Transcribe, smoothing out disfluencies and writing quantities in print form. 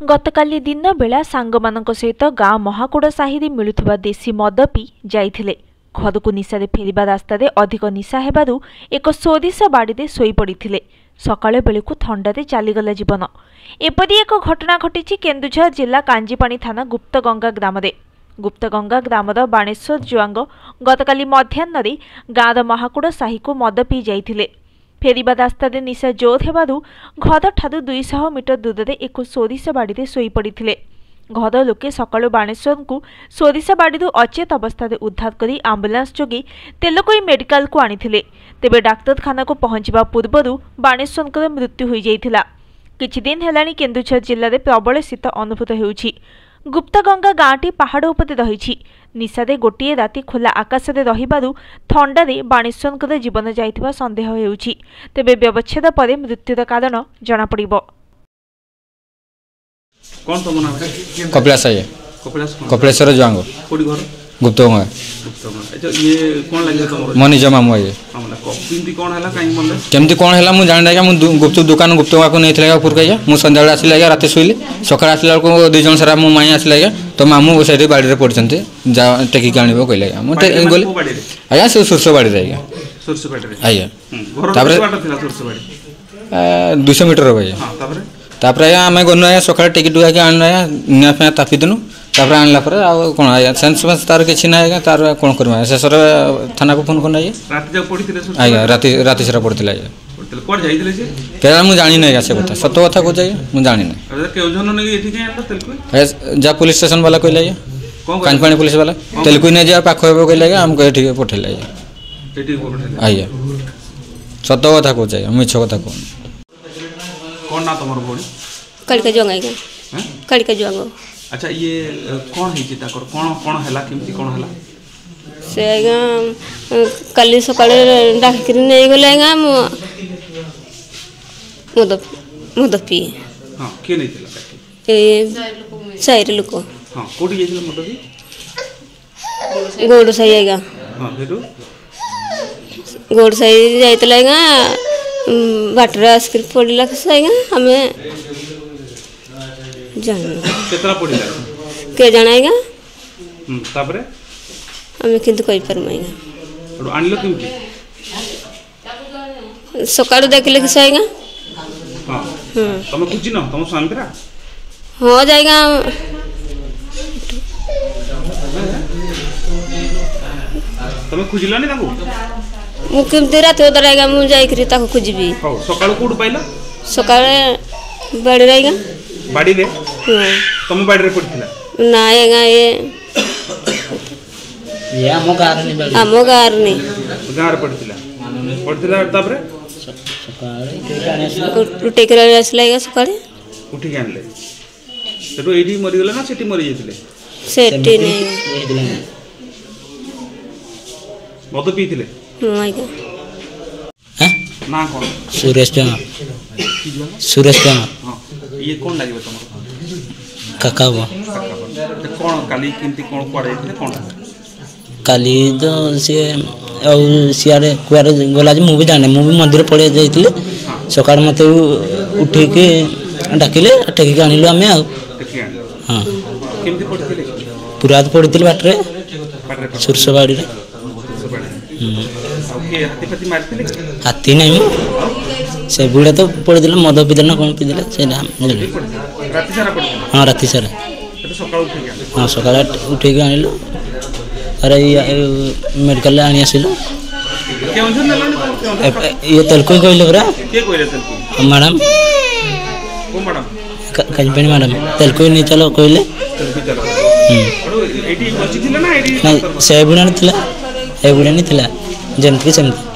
गतकाली दिन बेला सांगमानक सहित गाँ महाकूड़ साहि मिलुवा देशी मद पी जाइथिले। घर को निशा फेरिबा रास्ता अधिक निशा हेबारु एक सोरिष बाड़ी शोई पड़िथिले। सकाळ बेलू थंडारे चलीगला जीवन। एपरी एक घटना घटी केन्दुझर जिला कांजीपाणी थाना गुप्तगंगा ग्राम। गुप्तगंगा ग्रामर बाणेश्वर जुआंग गतकाली मध्याह्न गाँर महाकूड़ साहि को मद पी जाइथिले। फेरिबा रास्ता निशा जोर हेबारु घर ठारू 200 मीटर दूर में एक सोरिष बाड़ी शोई पड़िथिले। घर लोके सकाळु बाणेश्वर को सोरिष बाड़ी अचेत अवस्था उद्धार करी आंबुलांस जोगे तेलकोई मेडिकल को आनिथिले। तेबे डाक्तरखाना को पहुंचवा पूर्व बाणेश्वर मृत्यु हो जाइथिला। किछि दिन हेलाणी केन्दुझर जिले में प्रबल शीत अनुभूत हेउछि। गुप्तगंगा गाँटी पहाड़ उपरे रही। निशारे गोटे राति खोला आकाश में रहिबारु थंडारे बाणेश्वर जीवन जाइथिबा संदेह हेउछि। तेबे व्यवच्छेद पर मृत्युर कारण जना पड़िबो। कौन तो मना कपिलास है कपिलेश्वर जुआंग कोडी घर गुप्तगंगा अच्छा ये कौन लगे तुम मो निज मामू है हमला किंती कौन हला काई बोले केमती कौन हला मु जान मु गुप्त दुकान गुप्तगंगा को नहीं थला पुर कहिया मु संध्या आसिला गया रात सोइले सकाळ आसिला को दु जन सारा मु माई आसिला गया तो मामू सेठी बाड़ी रे पड़छंते जा टेकी कानिबो कहले मु गोले आया से सुरसो बाड़ी रे गया सुरसो बाड़ी रे आया घर तापर बाटा थिला सुरसो बाड़ी 200 मीटर रे भैया हां तापर आया आम गनु आया सकाळ टेकी डुआ के आन आया निया पे तापी देनु तापर आनला पर आ कोन आया सेंस बस तार किछि ना आया तार कोन करबा शेषर थाना को फोन करना आया रात जब पड़िथिले सुरसो आया राति सरा पड़थिला आया कोड जाइथिले जे केरा मु जानि नै से बता सत्य कथा को जाय मु जानि नै अरे केउझन ने एठी के आनला तेलको जा पुलिस स्टेशन वाला कहले आया कानपाणी पुलिस वाला तेलको नै जा पाखो हेबो कहले आया हम एठी पठेला आया एठी पठेला आया सत्य कथा को जाय मिछ कथा को कौन ना तमर बोली कड़का जुआंगा हैं कड़का जुआंगा। अच्छा ये कौन है जे ताकर कौन कौन हला केमती कौन हला से आगा कल सकाळे डाकी नै गले आगा मद पी हां के नै थिला ए साइर लोक हां कोठी जेथिला मद पी गोड़ साई आगा हां हेतु गोड़ साई जाइतला आगा बाटर आस्क्र पड़ला आगा हमें जान केतरा पड़िला के जानाएगा तापरे हमें किंतु कहि परमाएगा और आनलो केमती सकाळ देखले कि आएगा हां तुम कुछ न तुम स्वामीरा हो जाएगा तुम खुजिला नि ताको मु केमती रात उधर आएगा मु जाई करी ताको खुजबी हो सकाळ कोड पाइला सकाळ बड़ी रहेगा बाड़ी रे तुम बाड़ी रे पड़थिला ना आएगा ये आमो गार नि गार पड़थिला तापरे सकाळ उठे कर आसलाएगा सकाळ उठी के आनले सेटो एडी मरि गेला ना सेटी मरि जेथिले सेटी नहीं मद पीथिले आएगा हैं ना कौन सुरेश जमा हां ये कौन लागिबो तुम काका बो कौन काली किंती कौन पड़े थे कौन काली तो से सियारे कुआरे गला मु भी जाने मु भी मंदिर पड़े जाइतिले सकाळ मते उठी के डाकिले टेकी आनिलो हमें आ हां केमती पड़थिले पूरा पड़थिले बाटरे सुरसबाड़ी रे ओके हाथी पति मारथिले हाथी नहीं से बुढ़ा तो पड़दिला मद पीदेला कौन पीदेला से राति सारा पड़थिले हां राति सारा तो सकाळ उठी के हां सकाळ उठी के आनिलो अरे मेडिकल आनी आसिलो केउझन नलनी ये तेलको कहले बरा के कहले तेलको मैडम को मैडम कंपनी मैडम तेलको नहीं चलो कहले तेलको चलो एटी बची थिला ना एटी नहीं से बुढ़ा नहीं थिला ए बुढ़ा नहीं थिला जेमती सेमती